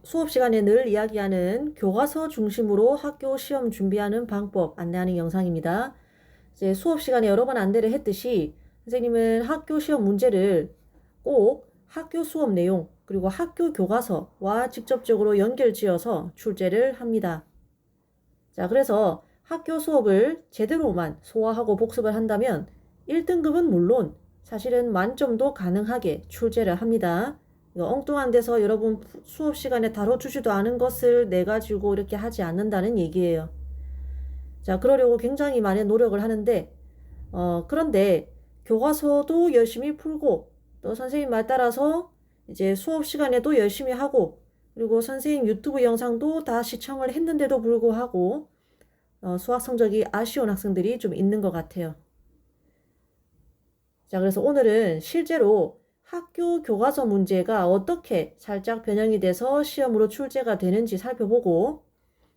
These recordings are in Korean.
수업 시간에 늘 이야기하는 교과서 중심으로 학교 시험 준비하는 방법 안내하는 영상입니다. 이제 수업 시간에 여러 번 안내를 했듯이 선생님은 학교 시험 문제를 꼭 학교 수업 내용 그리고 학교 교과서와 직접적으로 연결지어서 출제를 합니다. 자, 그래서 학교 수업을 제대로만 소화하고 복습을 한다면 1등급은 물론 사실은 만점도 가능하게 출제를 합니다. 엉뚱한 데서 여러분 수업 시간에 다뤄주지도 않은 것을 내가지고 이렇게 하지 않는다는 얘기예요. 자, 그러려고 굉장히 많은 노력을 하는데, 그런데 교과서도 열심히 풀고, 또 선생님 말 따라서 이제 수업 시간에도 열심히 하고, 그리고 선생님 유튜브 영상도 다 시청을 했는데도 불구하고, 수학 성적이 아쉬운 학생들이 좀 있는 것 같아요. 자, 그래서 오늘은 실제로 학교 교과서 문제가 어떻게 살짝 변형이 돼서 시험으로 출제가 되는지 살펴보고,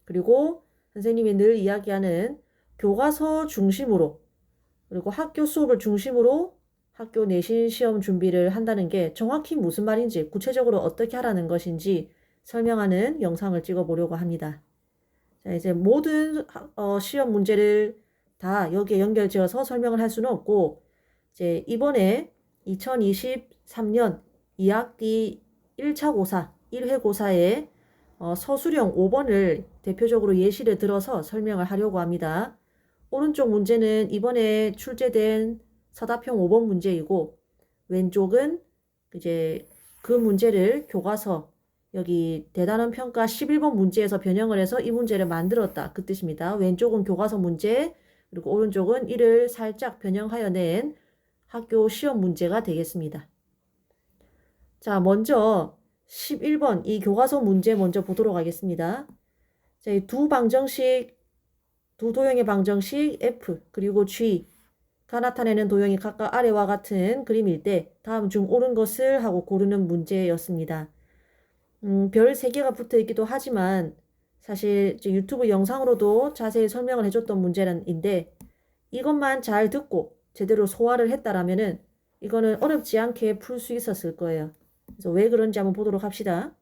그리고 선생님이 늘 이야기하는 교과서 중심으로, 그리고 학교 수업을 중심으로 학교 내신 시험 준비를 한다는 게 정확히 무슨 말인지, 구체적으로 어떻게 하라는 것인지 설명하는 영상을 찍어보려고 합니다. 자, 이제 모든 시험 문제를 다 여기에 연결지어서 설명을 할 수는 없고, 이제 이번에 2023년 2학기 1차 고사, 1회 고사에 서술형 5번을 대표적으로 예시를 들어서 설명을 하려고 합니다. 오른쪽 문제는 이번에 출제된 서답형 5번 문제이고, 왼쪽은 이제 그 문제를 교과서 여기 대단원 평가 11번 문제에서 변형을 해서 이 문제를 만들었다, 그 뜻입니다. 왼쪽은 교과서 문제, 그리고 오른쪽은 이를 살짝 변형하여 낸 학교 시험 문제가 되겠습니다. 자, 먼저 11번 이 교과서 문제 먼저 보도록 하겠습니다. 자, 이 두 방정식, 두 도형의 방정식 F 그리고 G가 나타내는 도형이 각각 아래와 같은 그림일 때 다음 중 옳은 것을 하고 고르는 문제였습니다. 별 3개가 붙어 있기도 하지만 사실 유튜브 영상으로도 자세히 설명을 해줬던 문제인데 이것만 잘 듣고 제대로 소화를 했다라면은 이거는 어렵지 않게 풀 수 있었을 거예요. 그래서 왜 그런지 한번 보도록 합시다.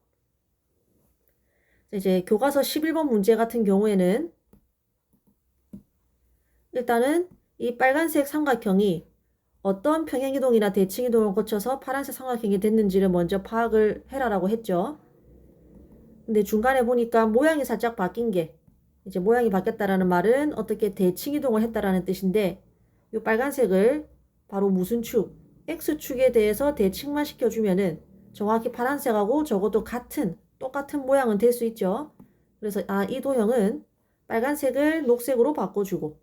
이제 교과서 11번 문제 같은 경우에는 일단은 이 빨간색 삼각형이 어떤 평행이동이나 대칭이동을 거쳐서 파란색 삼각형이 됐는지를 먼저 파악을 해라라고 했죠. 근데 중간에 보니까 모양이 살짝 바뀐 게, 이제 모양이 바뀌었다라는 말은 어떻게 대칭이동을 했다라는 뜻인데, 이 빨간색을 바로 무슨 축, X축에 대해서 대칭만 시켜주면은 정확히 파란색하고 적어도 똑같은 모양은 될 수 있죠. 그래서 이 도형은 빨간색을 녹색으로 바꿔주고,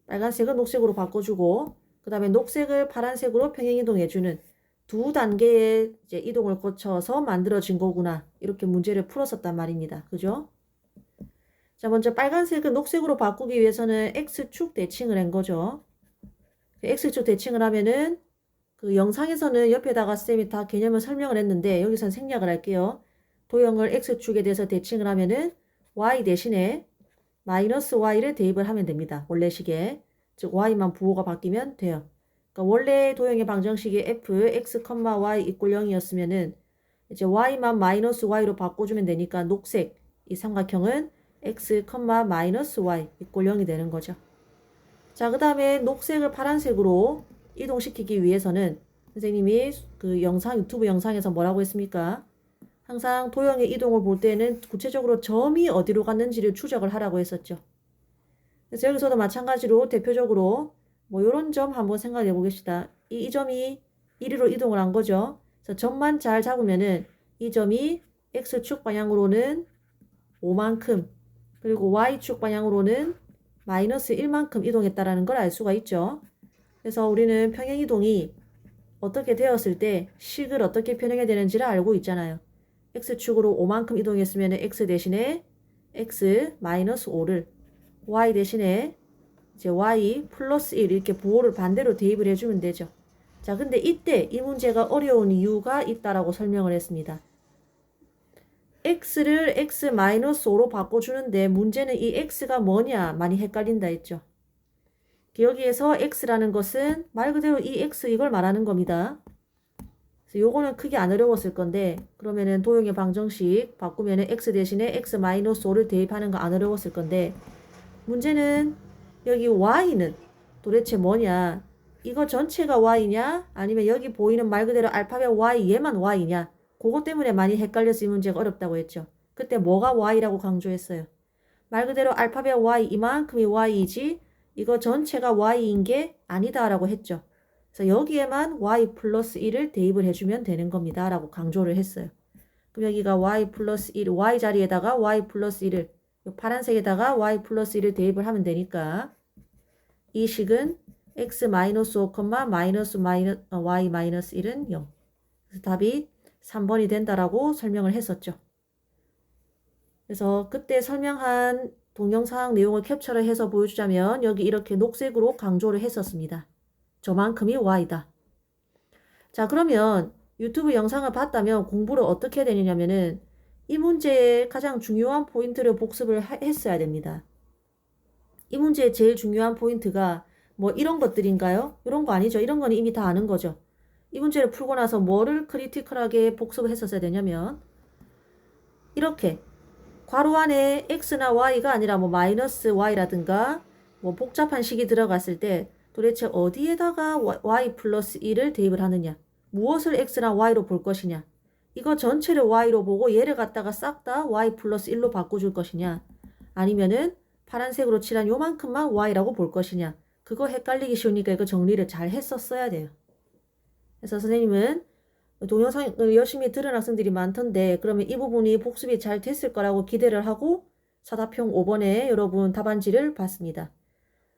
빨간색을 녹색으로 바꿔주고, 그 다음에 녹색을 파란색으로 평행이동해주는 두 단계의 이제 이동을 거쳐서 만들어진 거구나, 이렇게 문제를 풀었었단 말입니다. 그죠? 자, 먼저 빨간색을 녹색으로 바꾸기 위해서는 X축 대칭을 한 거죠. X축 대칭을 하면은 그 영상에서는 옆에다가 쌤이 다 개념을 설명을 했는데 여기서는 생략을 할게요. 도형을 X축에 대해서 대칭을 하면은 Y 대신에 마이너스 Y를 대입을 하면 됩니다. 원래식에. 즉 Y만 부호가 바뀌면 돼요. 그러니까 원래 도형의 방정식이 f, x, y 이꼴 0이었으면은 이제 y만 마이너스 y로 바꿔주면 되니까 녹색 이 삼각형은 x, 마이너스 y 이꼴 0이 되는 거죠. 자, 그 다음에 녹색을 파란색으로 이동시키기 위해서는 선생님이 그 유튜브 영상에서 뭐라고 했습니까? 항상 도형의 이동을 볼 때는 구체적으로 점이 어디로 갔는지를 추적을 하라고 했었죠. 그래서 여기서도 마찬가지로 대표적으로 뭐 요런 점 한번 생각해 보겠습니다. 이 점이 이리로 이동을 한 거죠. 그래서 점만 잘 잡으면은 이 점이 X축 방향으로는 5만큼, 그리고 Y축 방향으로는 마이너스 1만큼 이동했다라는 걸 알 수가 있죠. 그래서 우리는 평행이동이 어떻게 되었을 때 식을 어떻게 변형해야 되는지를 알고 있잖아요. X축으로 5만큼 이동했으면 X 대신에 X 마이너스 5를, Y 대신에 이제 Y 플러스 1 이렇게 부호를 반대로 대입을 해주면 되죠. 자, 근데 이때 이 문제가 어려운 이유가 있다라고 설명을 했습니다. X를 X 마이너스 5로 바꿔주는데 문제는 이 X가 뭐냐 많이 헷갈린다 했죠. 여기에서 X라는 것은 말 그대로 이 X 이걸 말하는 겁니다. 그래서 그래서 요거는 크게 안 어려웠을 건데 그러면은 도형의 방정식 바꾸면은 x 대신에 x-5를 대입하는 거 안 어려웠을 건데 문제는 여기 y는 도대체 뭐냐? 이거 전체가 y냐? 아니면 여기 보이는 말 그대로 알파벳 y 얘만 y냐? 그것 때문에 많이 헷갈려서 이 문제가 어렵다고 했죠. 그때 뭐가 y라고 강조했어요? 말 그대로 알파벳 y 이만큼이 y이지 이거 전체가 y인 게 아니다라고 했죠. 그래서 여기에만 y 플러스 1을 대입을 해주면 되는 겁니다. 라고 강조를 했어요. 그럼 여기가 y 플러스 1, y 자리에다가 y 플러스 1을 파란색에다가 y 플러스 1을 대입을 하면 되니까 이 식은 x 마이너스 5, y 마이너스 1은 0. 그래서 답이 3번이 된다라고 설명을 했었죠. 그래서 그때 설명한 동영상 내용을 캡처를 해서 보여주자면 여기 이렇게 녹색으로 강조를 했었습니다. 저만큼이 y다. 자, 그러면 유튜브 영상을 봤다면 공부를 어떻게 해야 되느냐면은 이 문제의 가장 중요한 포인트를 복습을 했어야 됩니다. 이 문제의 제일 중요한 포인트가 뭐 이런 것들인가요? 이런 거 아니죠. 이런 건 이미 다 아는 거죠. 이 문제를 풀고 나서 뭐를 크리티컬하게 복습을 했었어야 되냐면 이렇게 괄호 안에 x나 y가 아니라 뭐 마이너스 y라든가 뭐 복잡한 식이 들어갔을 때 도대체 어디에다가 y 플러스 1을 대입을 하느냐? 무엇을 x랑 y로 볼 것이냐? 이거 전체를 y로 보고 얘를 갖다가 싹 다 y 플러스 1로 바꿔줄 것이냐? 아니면은 파란색으로 칠한 요만큼만 y라고 볼 것이냐? 그거 헷갈리기 쉬우니까 이거 정리를 잘 했었어야 돼요. 그래서 선생님은 동영상을 열심히 들은 학생들이 많던데 그러면 이 부분이 복습이 잘 됐을 거라고 기대를 하고 서답형 5번에 여러분 답안지를 봤습니다.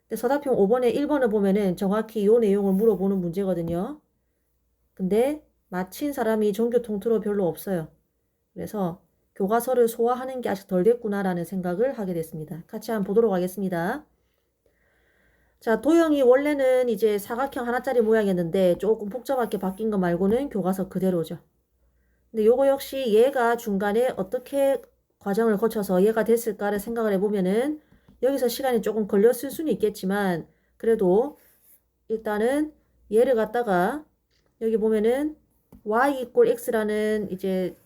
근데 서답형 5번에 1번을 보면은 정확히 이 내용을 물어보는 문제거든요. 근데 마친 사람이 전교 통틀어 별로 없어요. 그래서 교과서를 소화하는 게 아직 덜 됐구나라는 생각을 하게 됐습니다. 같이 한번 보도록 하겠습니다. 자, 도형이 원래는 이제 사각형 하나짜리 모양이었는데 조금 복잡하게 바뀐 거 말고는 교과서 그대로죠. 근데 요거 역시 얘가 중간에 어떻게 과정을 거쳐서 얘가 됐을까를 생각을 해보면은 여기서 시간이 조금 걸렸을 수는 있겠지만 그래도 일단은 얘를 갖다가 여기 보면은 y 이꼴 x라는 이제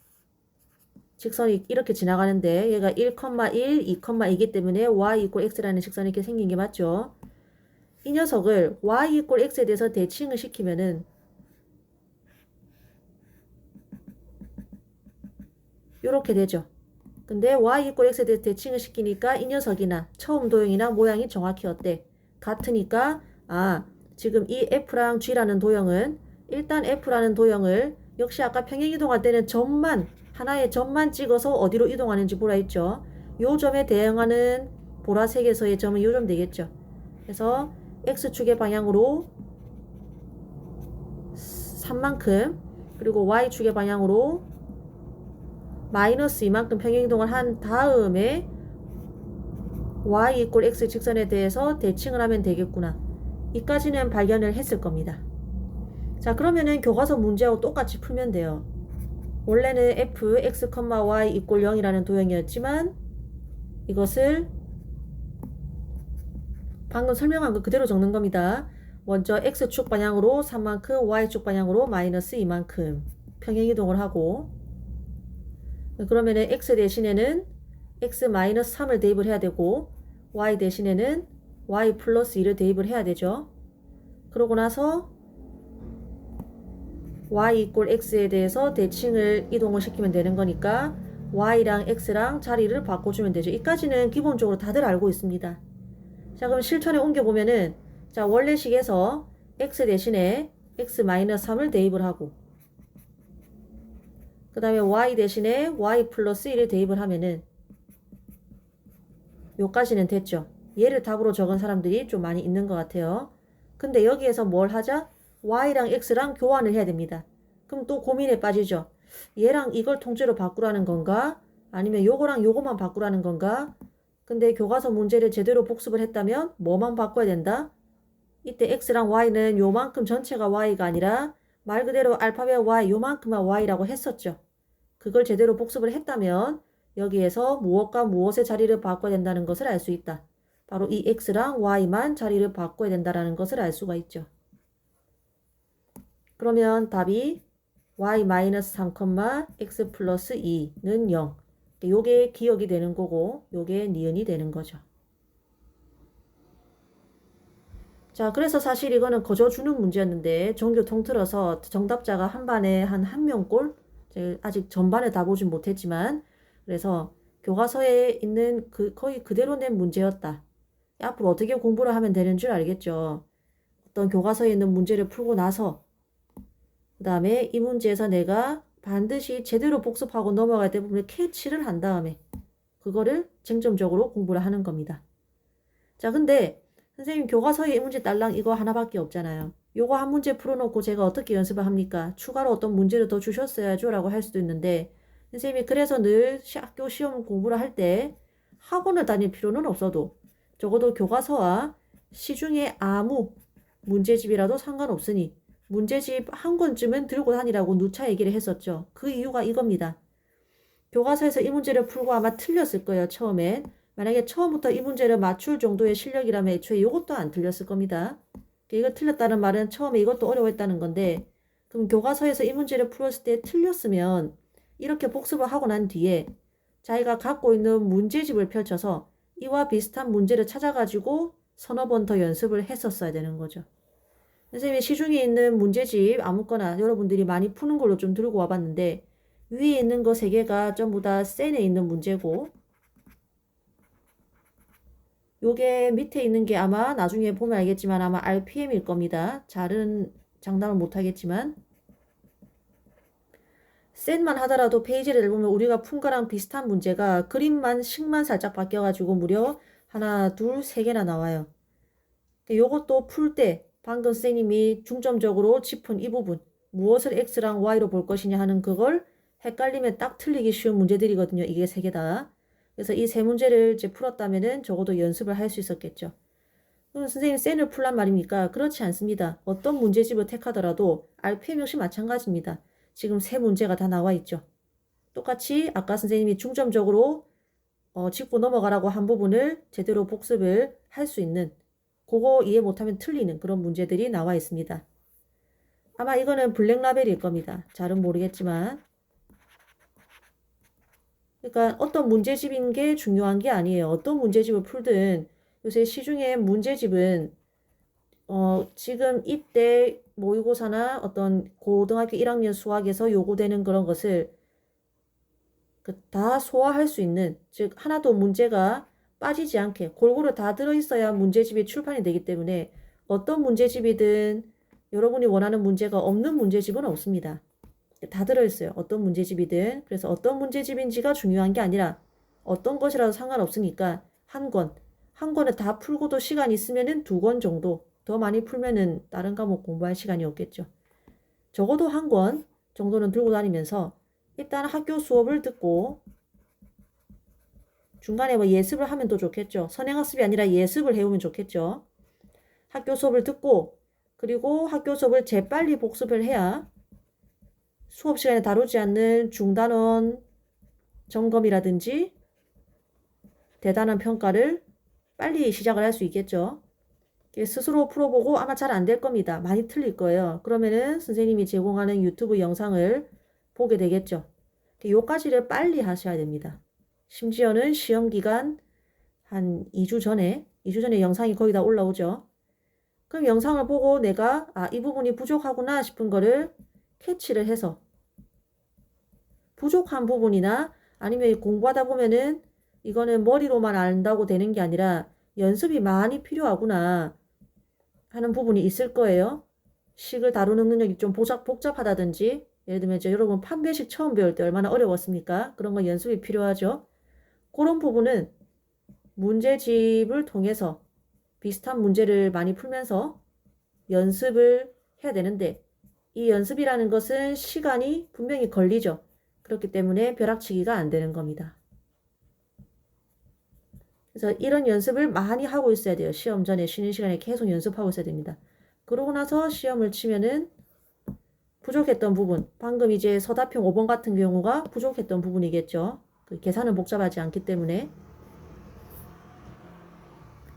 직선이 이렇게 지나가는데 얘가 1,1, 2,2이기 때문에 y 이꼴 x라는 직선이 이렇게 생긴 게 맞죠? 이 녀석을 y 이꼴 x에 대해서 대칭을 시키면은 요렇게 되죠. 근데 y 이꼴 x에 대해서 대칭을 시키니까 이 녀석이나 처음 도형이나 모양이 정확히 어때? 같으니까 지금 이 f랑 g라는 도형은 일단 f라는 도형을 역시 아까 평행이동할 때는 점만 하나의 점만 찍어서 어디로 이동하는지 보라 했죠. 요 점에 대응하는 보라색에서의 점은 요 점 되겠죠. 그래서 x축의 방향으로 3만큼 그리고 y축의 방향으로 마이너스 이만큼 평행이동을 한 다음에 y 이꼴 x 직선에 대해서 대칭을 하면 되겠구나. 이까지는 발견을 했을 겁니다. 자, 그러면은 교과서 문제하고 똑같이 풀면 돼요. 원래는 f, x, y 이꼴 0이라는 도형이었지만 이것을 방금 설명한 거 그대로 적는 겁니다. 먼저 x축 방향으로 3만큼, y축 방향으로 마이너스 2만큼 평행이동을 하고 그러면은 x 대신에는 x 마이너스 3을 대입을 해야 되고 y 대신에는 y 플러스 2를 대입을 해야 되죠. 그러고 나서 y 이꼴 x에 대해서 대칭을 이동을 시키면 되는 거니까 y랑 x랑 자리를 바꿔주면 되죠. 이까지는 기본적으로 다들 알고 있습니다. 자, 그럼 실천에 옮겨보면은 자, 원래식에서 x 대신에 x 마이너스 3을 대입을 하고 그 다음에 y 대신에 y 플러스 1을 대입을 하면은 요까지는 됐죠. 얘를 답으로 적은 사람들이 좀 많이 있는 것 같아요. 근데 여기에서 뭘 하자? y랑 x랑 교환을 해야 됩니다. 그럼 또 고민에 빠지죠. 얘랑 이걸 통째로 바꾸라는 건가? 아니면 요거랑 요거만 바꾸라는 건가? 근데 교과서 문제를 제대로 복습을 했다면 뭐만 바꿔야 된다? 이때 x랑 y는 요만큼 전체가 y가 아니라 말 그대로 알파벳 y 요만큼만 y라고 했었죠. 그걸 제대로 복습을 했다면 여기에서 무엇과 무엇의 자리를 바꿔야 된다는 것을 알 수 있다. 바로 이 x랑 y만 자리를 바꿔야 된다는 것을 알 수가 있죠. 그러면 답이 y-3, x 플러스 2는 0. 요게 기억이 되는 거고 요게 니은이 되는 거죠. 자, 그래서 사실 이거는 거저주는 문제였는데 전교 통틀어서 정답자가 한 반에 한 한 명꼴, 아직 전반에 다 보진 못했지만, 그래서 교과서에 있는 거의 그대로 낸 문제였다. 앞으로 어떻게 공부를 하면 되는 줄 알겠죠. 어떤 교과서에 있는 문제를 풀고 나서 그 다음에 이 문제에서 내가 반드시 제대로 복습하고 넘어갈 때 부분을 캐치를 한 다음에 그거를 쟁점적으로 공부를 하는 겁니다. 자, 근데 선생님 교과서에 이 문제 딸랑 이거 하나밖에 없잖아요. 요거 한 문제 풀어놓고 제가 어떻게 연습을 합니까? 추가로 어떤 문제를 더 주셨어야죠 라고 할 수도 있는데, 선생님이 그래서 늘 학교 시험 공부를 할 때 학원을 다닐 필요는 없어도 적어도 교과서와 시중에 아무 문제집이라도 상관없으니 문제집 한 권쯤은 들고 다니라고 누차 얘기를 했었죠. 그 이유가 이겁니다. 교과서에서 이 문제를 풀고 아마 틀렸을 거예요, 처음엔. 만약에 처음부터 이 문제를 맞출 정도의 실력이라면 애초에 이것도 안 틀렸을 겁니다. 이거 틀렸다는 말은 처음에 이것도 어려웠다는 건데, 그럼 교과서에서 이 문제를 풀었을 때 틀렸으면 이렇게 복습을 하고 난 뒤에 자기가 갖고 있는 문제집을 펼쳐서 이와 비슷한 문제를 찾아가지고 서너 번 더 연습을 했었어야 되는 거죠. 선생님이 시중에 있는 문제집 아무거나 여러분들이 많이 푸는 걸로 좀 들고 와봤는데, 위에 있는 거 3개가 전부 다 센에 있는 문제고, 요게 밑에 있는 게 아마 나중에 보면 알겠지만 아마 RPM일 겁니다. 잘은 장담을 못하겠지만, 센만 하더라도 페이지를 보면 우리가 푼 거랑 비슷한 문제가 그림만 식만 살짝 바뀌어가지고 무려 하나, 둘, 3개나 나와요. 요것도 풀 때 방금 선생님이 중점적으로 짚은 이 부분, 무엇을 x랑 y로 볼 것이냐 하는 그걸 헷갈리면 딱 틀리기 쉬운 문제들이거든요. 이게 3개다. 그래서 이 3문제를 이제 풀었다면은 적어도 연습을 할 수 있었겠죠. 그럼 선생님 센을 풀란 말입니까? 그렇지 않습니다. 어떤 문제집을 택하더라도 RPM 역시 마찬가지입니다. 지금 3문제가 다 나와 있죠. 똑같이 아까 선생님이 중점적으로 짚고 넘어가라고 한 부분을 제대로 복습을 할 수 있는, 그거 이해 못하면 틀리는 그런 문제들이 나와 있습니다. 아마 이거는 블랙라벨일 겁니다. 잘은 모르겠지만. 그러니까 어떤 문제집인 게 중요한 게 아니에요. 어떤 문제집을 풀든 요새 시중에 문제집은 지금 이때 모의고사나 어떤 고등학교 1학년 수학에서 요구되는 그런 것을 다 소화할 수 있는, 즉 하나도 문제가 빠지지 않게 골고루 다 들어있어야 문제집이 출판이 되기 때문에 어떤 문제집이든 여러분이 원하는 문제가 없는 문제집은 없습니다. 다 들어있어요. 어떤 문제집이든. 그래서 어떤 문제집인지가 중요한 게 아니라 어떤 것이라도 상관없으니까 한 권을 다 풀고도 시간이 있으면은 2권 정도, 더 많이 풀면은 다른 과목 공부할 시간이 없겠죠. 적어도 한 권 정도는 들고 다니면서 일단 학교 수업을 듣고 중간에 뭐 예습을 하면 더 좋겠죠. 선행학습이 아니라 예습을 해오면 좋겠죠. 학교 수업을 듣고 그리고 학교 수업을 재빨리 복습을 해야 수업 시간에 다루지 않는 중단원 점검이라든지 대단한 평가를 빨리 시작을 할 수 있겠죠. 스스로 풀어보고 아마 잘 안 될 겁니다. 많이 틀릴 거예요. 그러면은 선생님이 제공하는 유튜브 영상을 보게 되겠죠. 요까지를 빨리 하셔야 됩니다. 심지어는 시험 기간 한 2주 전에 영상이 거의 다 올라오죠. 그럼 영상을 보고 내가 이 부분이 부족하구나 싶은 거를 캐치를 해서 부족한 부분이나 아니면 공부하다 보면은 이거는 머리로만 안다고 되는 게 아니라 연습이 많이 필요하구나 하는 부분이 있을 거예요. 식을 다루는 능력이 좀 복잡하다든지, 예를 들면 여러분 판별식 처음 배울 때 얼마나 어려웠습니까? 그런 건 연습이 필요하죠. 그런 부분은 문제집을 통해서 비슷한 문제를 많이 풀면서 연습을 해야 되는데, 이 연습이라는 것은 시간이 분명히 걸리죠. 그렇기 때문에 벼락치기가 안 되는 겁니다. 그래서 이런 연습을 많이 하고 있어야 돼요. 시험 전에 쉬는 시간에 계속 연습하고 있어야 됩니다. 그러고 나서 시험을 치면은 부족했던 부분, 방금 이제 서답형 5번 같은 경우가 부족했던 부분이겠죠. 계산은 복잡하지 않기 때문에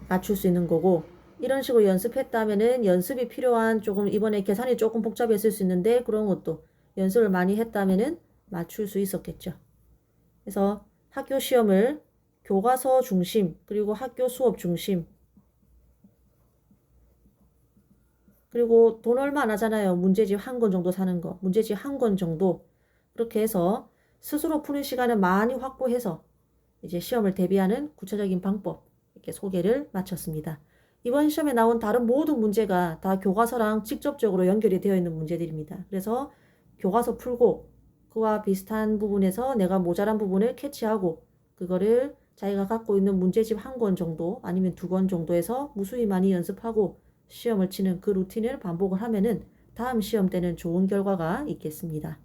맞출 수 있는 거고, 이런 식으로 연습했다면은 연습이 필요한 조금 이번에 계산이 조금 복잡했을 수 있는데 그런 것도 연습을 많이 했다면은 맞출 수 있었겠죠. 그래서 학교 시험을 교과서 중심, 그리고 학교 수업 중심, 그리고 돈 얼마 안 하잖아요. 문제집 한 권 정도 사는 거. 문제집 한 권 정도. 그렇게 해서 스스로 푸는 시간을 많이 확보해서 이제 시험을 대비하는 구체적인 방법, 이렇게 소개를 마쳤습니다. 이번 시험에 나온 다른 모든 문제가 다 교과서랑 직접적으로 연결이 되어 있는 문제들입니다. 그래서 교과서 풀고 그와 비슷한 부분에서 내가 모자란 부분을 캐치하고 그거를 자기가 갖고 있는 문제집 한 권 정도 아니면 두 권 정도에서 무수히 많이 연습하고 시험을 치는 그 루틴을 반복을 하면은 다음 시험 때는 좋은 결과가 있겠습니다.